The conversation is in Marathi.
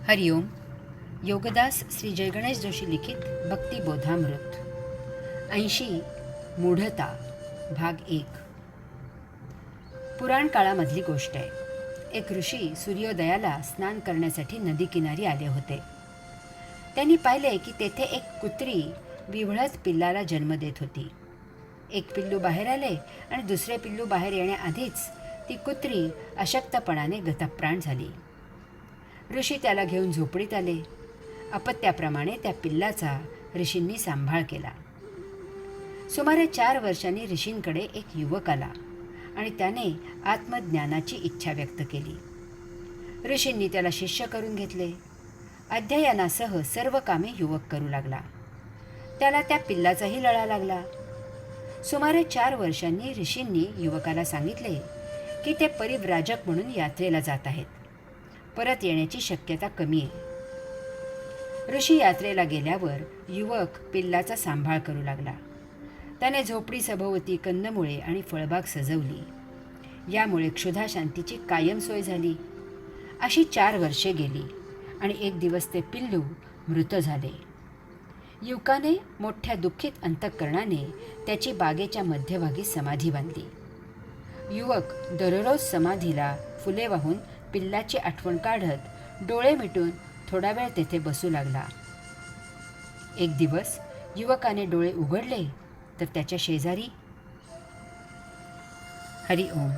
हरिओम. योगदास श्री जयगणेश जोशी लिखित भक्तिबोधामृत 80 मूढता भाग 1. पुराण काळामधली गोष्ट आहे. एक ऋषी सूर्योदयाला स्नान करण्यासाठी नदीकिनारी आले होते. त्यांनी पाहिले की तेथे एक कुत्री विव्हळत पिल्लाला जन्म देत होती. एक पिल्लू बाहेर आले आणि दुसरे पिल्लू बाहेर येण्याआधीच ती कुत्री अशक्तपणाने गतप्राण झाली. ऋषी त्याला घेऊन झोपडीत आले. अपत्याप्रमाणे त्या पिल्लाचा ऋषींनी सांभाळ केला. सुमारे 4 वर्षांनी ऋषींकडे एक युवक आला आणि त्याने आत्मज्ञानाची इच्छा व्यक्त केली. ऋषींनी त्याला शिष्य करून घेतले. अध्ययनासह सर्व कामे युवक करू लागला. त्याला त्या पिल्लाचाही लळा लागला. सुमारे 4 वर्षांनी ऋषींनी युवकाला सांगितले की ते परिव्राजक म्हणून यात्रेला जात आहेत. परत येण्याची शक्यता कमी आहे. ऋषी यात्रेला गेल्यावर युवक पिल्लाचा सांभाळ करू लागला. त्याने झोपडी सभोवती कंदमुळे आणि फळबाग सजवली. यामुळे क्षुधा शांतीची कायम सोय झाली. अशी 4 वर्षे गेली आणि एक दिवस ते पिल्लू मृत झाले. युवकाने मोठ्या दुःखित अंतःकरणाने त्याची बागेच्या मध्यभागी समाधी बांधली. युवक दररोज समाधीला फुले वाहून पिल्लाची आठवण काढत डोळे मिटून थोडा वेळ तेथे बसू लागला. एक दिवस युवकाने डोळे उघडले तर त्याच्या शेजारी हरिओम.